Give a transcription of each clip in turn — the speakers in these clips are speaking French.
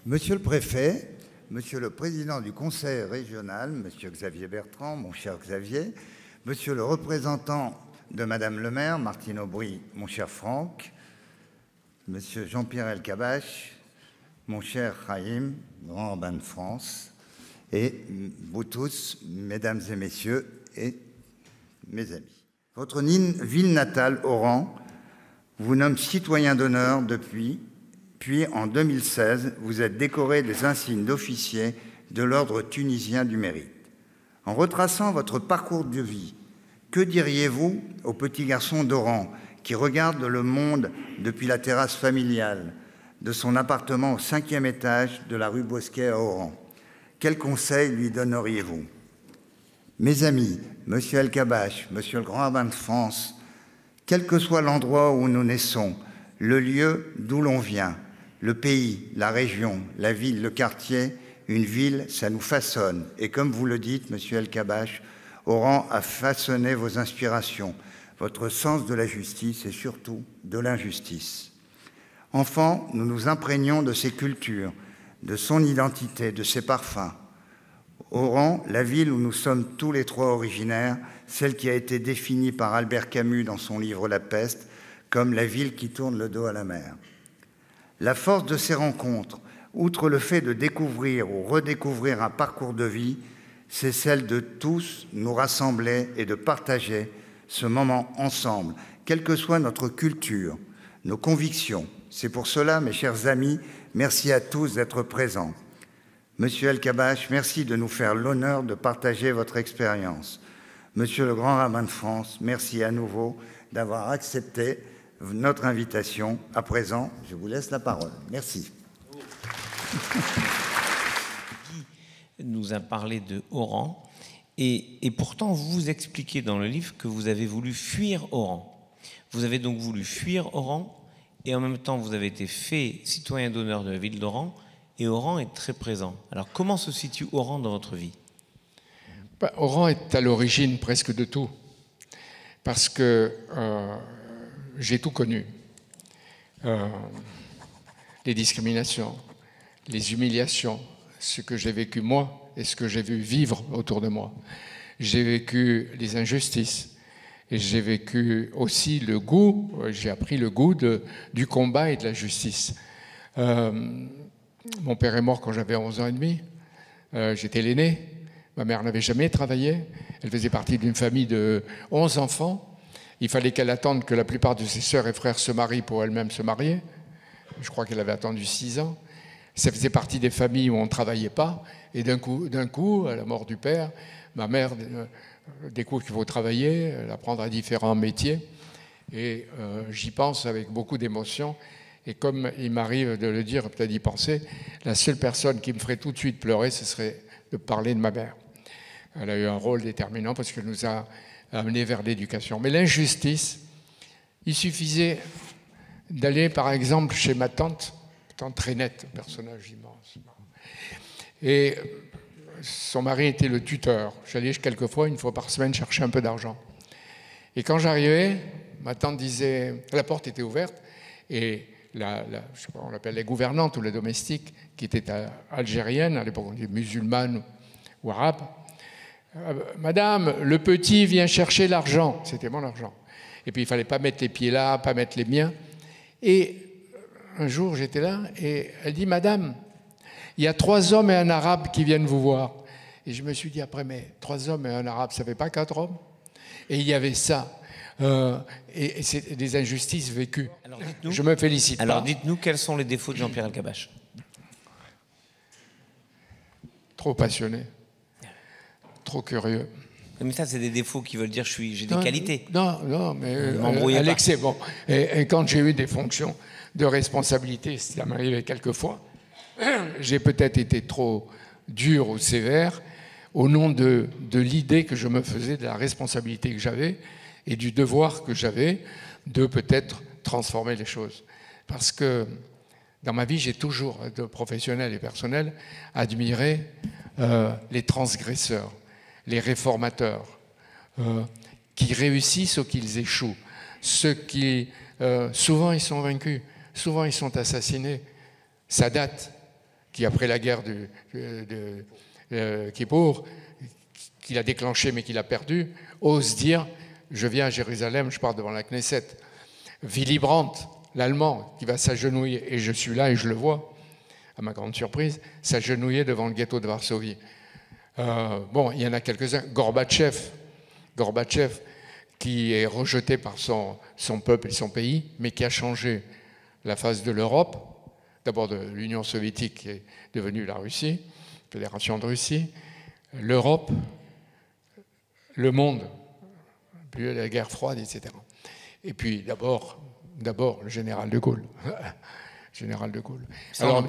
Monsieur le préfet, monsieur le président du conseil régional, monsieur Xavier Bertrand, mon cher Xavier, monsieur le représentant de madame le maire, Martine Aubry, mon cher Franck, monsieur Jean-Pierre Elkabbach, mon cher Chaim, grand rabbin de France, et vous tous, mesdames et messieurs, et mes amis. Votre ville natale, Oran, vous nomme citoyen d'honneur depuis, puis en 2016, vous êtes décoré des insignes d'officier de l'ordre tunisien du mérite. En retraçant votre parcours de vie, que diriez-vous aux petits garçons d'Oran qui regardent le monde depuis la terrasse familiale de son appartement au 5e étage de la rue Bosquet à Oran? Quels conseils lui donneriez-vous? Mes amis, monsieur Elkabbach, monsieur le grand rabbin de France, quel que soit l'endroit où nous naissons, le lieu d'où l'on vient, le pays, la région, la ville, le quartier, une ville, ça nous façonne. Et comme vous le dites, monsieur Elkabbach, Oran a façonné vos inspirations, votre sens de la justice et surtout de l'injustice. Enfants, nous nous imprégnons de ses cultures, de son identité, de ses parfums. Oran, la ville où nous sommes tous les trois originaires, celle qui a été définie par Albert Camus dans son livre La Peste, comme la ville qui tourne le dos à la mer. La force de ces rencontres, outre le fait de découvrir ou redécouvrir un parcours de vie, c'est celle de tous nous rassembler et de partager ce moment ensemble, quelle que soit notre culture, nos convictions. C'est pour cela, mes chers amis, merci à tous d'être présents. Monsieur Elkabbach, merci de nous faire l'honneur de partager votre expérience. Monsieur le grand rabbin de France, merci à nouveau d'avoir accepté notre invitation. À présent, je vous laisse la parole. Merci. Guy nous a parlé de Oran et pourtant vous expliquez dans le livre que vous avez voulu fuir Oran. Vous avez donc voulu fuir Oran et en même temps vous avez été fait citoyen d'honneur de la ville d'Oran et Oran est très présent. Alors comment se situe Oran dans votre vie? Oran est à l'origine presque de tout parce que j'ai tout connu. Les discriminations, les humiliations, ce que j'ai vécu moi et ce que j'ai vu vivre autour de moi. J'ai vécu les injustices et j'ai vécu aussi le goût, j'ai appris le goût du combat et de la justice. Mon père est mort quand j'avais 11 ans et demi. J'étais l'aîné. Ma mère n'avait jamais travaillé. Elle faisait partie d'une famille de 11 enfants. Il fallait qu'elle attende que la plupart de ses sœurs et frères se marient pour elle-même se marier. Je crois qu'elle avait attendu 6 ans. Ça faisait partie des familles où on ne travaillait pas. Et d'un coup, à la mort du père, ma mère découvre qu'il faut travailler, elle apprendra différents métiers. Et j'y pense avec beaucoup d'émotion. Et comme il m'arrive de le dire, peut-être d'y penser, la seule personne qui me ferait tout de suite pleurer, ce serait de parler de ma mère. Elle a eu un rôle déterminant parce qu'elle nous a amenés vers l'éducation. Mais l'injustice, il suffisait d'aller par exemple chez ma tante Renette, un personnage immense. Et son mari était le tuteur. J'allais quelquefois, une fois par semaine, chercher un peu d'argent. Et quand j'arrivais, ma tante disait, la porte était ouverte, et je sais pas, on l'appelle les gouvernantes ou les domestiques, qui étaient algériennes, à l'époque on disait musulmanes ou arabes. Madame, le petit vient chercher l'argent. C'était mon argent. Et puis il ne fallait pas mettre les pieds là, pas mettre les miens. Et un jour j'étais là et elle dit, Madame, il y a 3 hommes et un arabe qui viennent vous voir. Et je me suis dit après, mais 3 hommes et un arabe, ça ne fait pas 4 hommes? Et il y avait ça. Et c'est des injustices vécues. Alors, je me félicite. Alors dites-nous quels sont les défauts de Jean-Pierre Elkabbach. Trop passionné, trop curieux. Mais ça, c'est des défauts qui veulent dire j'ai des qualités. Non, mais Alex, c'est bon. Et quand j'ai eu des fonctions de responsabilité, ça m'arrivait quelquefois, j'ai peut-être été trop dur ou sévère au nom de l'idée que je me faisais de la responsabilité que j'avais et du devoir que j'avais de peut-être transformer les choses. Parce que dans ma vie, j'ai toujours, de professionnel et personnel, admiré les transgresseurs, les réformateurs, qui réussissent ou qu'ils échouent. Ceux qui, souvent, ils sont vaincus, souvent, ils sont assassinés. Sadat, qui après la guerre de Kippour, qu'il a déclenché mais qu'il a perdu, ose dire « Je viens à Jérusalem, je pars devant la Knesset ». Willy Brandt, l'Allemand, qui va s'agenouiller, et je suis là et je le vois, à ma grande surprise, s'agenouiller devant le ghetto de Varsovie. Bon, il y en a quelques-uns. Gorbatchev, qui est rejeté par son peuple et son pays, mais qui a changé la face de l'Europe, d'abord de l'Union soviétique qui est devenue la Russie, Fédération de Russie, l'Europe, le monde, puis la guerre froide, etc. Et puis d'abord le général de Gaulle. Général de Gaulle. Ça, alors,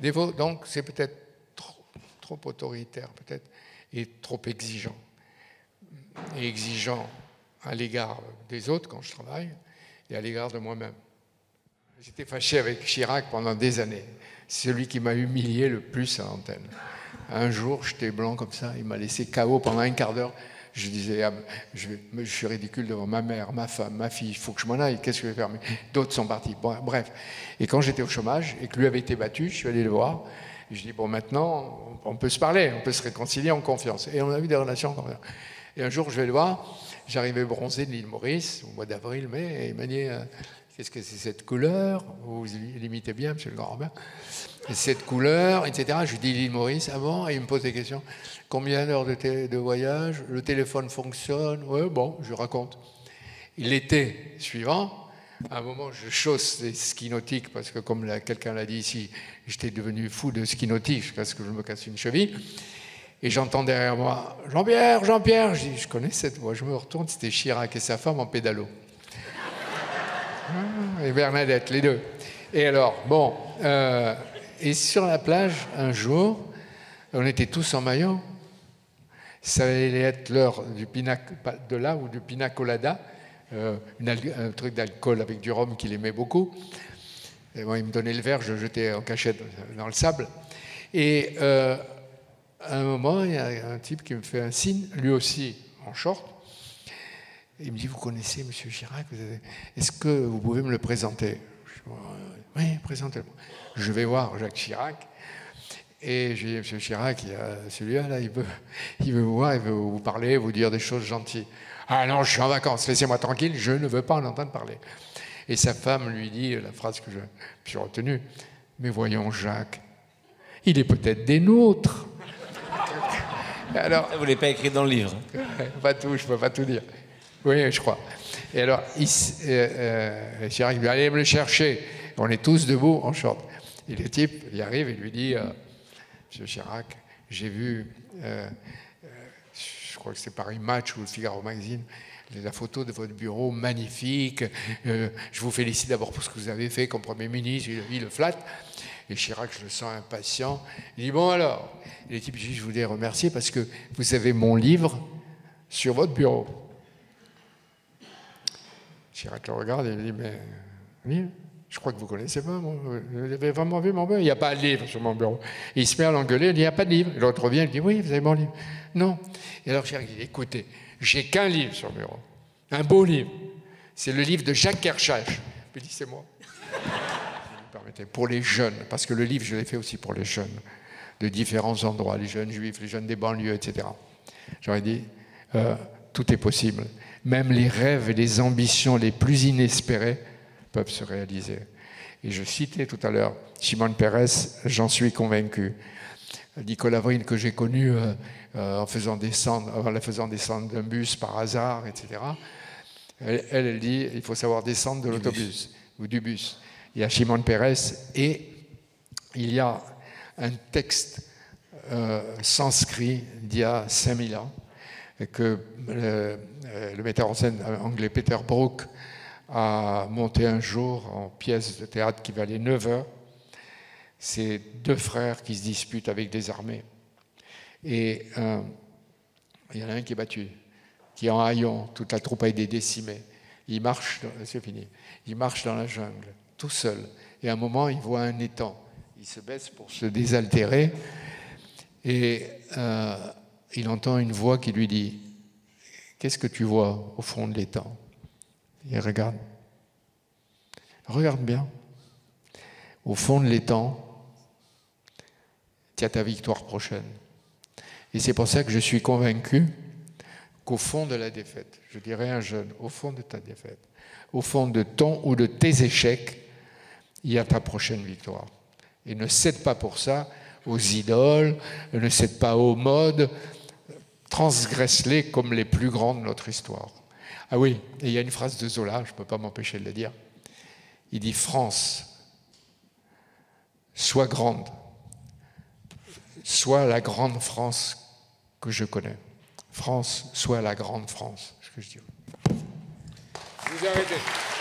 défaut, donc, c'est peut-être trop autoritaire, peut-être, et trop exigeant. Et exigeant à l'égard des autres quand je travaille, et à l'égard de moi-même. J'étais fâché avec Chirac pendant des années. C'est celui qui m'a humilié le plus à l'antenne. Un jour, j'étais blanc comme ça, il m'a laissé KO pendant un quart d'heure. Je disais, je suis ridicule devant ma mère, ma femme, ma fille, il faut que je m'en aille, qu'est-ce que je vais faire? Mais d'autres sont partis. Bon, bref. Et quand j'étais au chômage et que lui avait été battu, je suis allé le voir. Et je dis, bon, maintenant, on peut se parler, on peut se réconcilier en confiance. Et on a eu des relations en confiance. Et un jour, je vais le voir, j'arrivais bronzé de l'île Maurice, au mois d'avril, mai, et il m'a dit, qu'est-ce que c'est cette couleur? Vous l'imitez bien, monsieur le grand-Robert. Cette couleur, etc. Je lui dis l'île Maurice, ah bon? Et il me pose des questions. Combien d'heures de voyage? Le téléphone fonctionne? Ouais, bon, je raconte. L'été suivant, à un moment, je chausse les skis nautiques, parce que comme quelqu'un l'a dit ici, j'étais devenu fou de ski nautique jusqu'à ce que je me casse une cheville. Et j'entends derrière moi, Jean-Pierre, Jean-Pierre. Je dis, je connais cette voix. Je me retourne, c'était Chirac et sa femme en pédalo. Et Bernadette, les deux. Et alors, bon, et sur la plage, un jour, on était tous en maillot. Ça allait être l'heure de là ou du pina colada, un truc d'alcool avec du rhum qu'il aimait beaucoup. Et moi, il me donnait le verre, je le jetais en cachette dans le sable. Et à un moment, il y a un type qui me fait un signe, lui aussi en short. Il me dit, vous connaissez M. Chirac? Est-ce que vous pouvez me le présenter? Je dis, oui, présentez-le. Je vais voir Jacques Chirac. Et je dis, M. Chirac, celui-là, là, il veut vous voir, il veut vous parler, vous dire des choses gentilles. Ah non, je suis en vacances, laissez-moi tranquille, je ne veux pas en entendre parler. Et sa femme lui dit la phrase que je suis retenue, mais voyons Jacques, il est peut-être des nôtres. Alors, vous ne l'avez pas écrit dans le livre. Pas tout, je ne peux pas tout dire. Oui, je crois. Et alors, Chirac lui dit, allez me le chercher. On est tous debout en short. Et le type, il arrive et lui dit, Monsieur Chirac, j'ai vu, je crois que c'est Paris Match ou le Figaro Magazine, la photo de votre bureau magnifique. Je vous félicite d'abord pour ce que vous avez fait comme Premier ministre. Il le flatte. Et Chirac, je le sens impatient. Il dit, bon alors, et le type dit, je voulais remercier parce que vous avez mon livre sur votre bureau. Chirac le regarde et il dit, mais livre? Je crois que vous ne connaissez pas, vous avez vraiment vu mon bureau? Il n'y a pas de livre sur mon bureau. Et il se met à l'engueuler, il dit, il n'y a pas de livre. L'autre revient, il dit, oui, vous avez mon livre. Non. Et alors Chirac dit, écoutez, j'ai qu'un livre sur le bureau. Un beau livre. C'est le livre de Jacques Kershage. Il dit, c'est moi. Permettez, pour les jeunes, parce que le livre, je l'ai fait aussi pour les jeunes, de différents endroits, les jeunes juifs, les jeunes des banlieues, etc. J'aurais dit, tout est possible. Même les rêves et les ambitions les plus inespérées peuvent se réaliser. Et je citais tout à l'heure Shimon Peres, j'en suis convaincu. Nicolas Avril, que j'ai connu en la faisant descendre d'un bus par hasard, etc. Elle dit, il faut savoir descendre de l'autobus ou du bus. Il y a Shimon Peres et il y a un texte sanskrit d'il y a 5000 ans que le metteur en scène anglais Peter Brook a monté un jour en pièce de théâtre qui valait 9 heures. C'est deux frères qui se disputent avec des armées. Et il y en a un qui est battu, qui est en haillons, toute la troupe a été décimée. Il marche, c'est fini, il marche dans la jungle, tout seul. Et à un moment, il voit un étang. Il se baisse pour se désaltérer. Et il entend une voix qui lui dit « Qu'est-ce que tu vois au fond de l'étang ?» Il regarde. Regarde bien. Au fond de l'étang, tiens ta victoire prochaine. Et c'est pour ça que je suis convaincu qu'au fond de la défaite, je dirais à un jeune, au fond de ta défaite, au fond de ton ou de tes échecs, il y a ta prochaine victoire. Et ne cède pas pour ça aux idoles, ne cède pas aux modes, transgresse-les comme les plus grands de notre histoire. Ah oui, et il y a une phrase de Zola, je ne peux pas m'empêcher de le dire. Il dit « France, sois grande, sois la grande France que je connais. France, sois la grande France. » Ce que je dis. Vous arrêtez.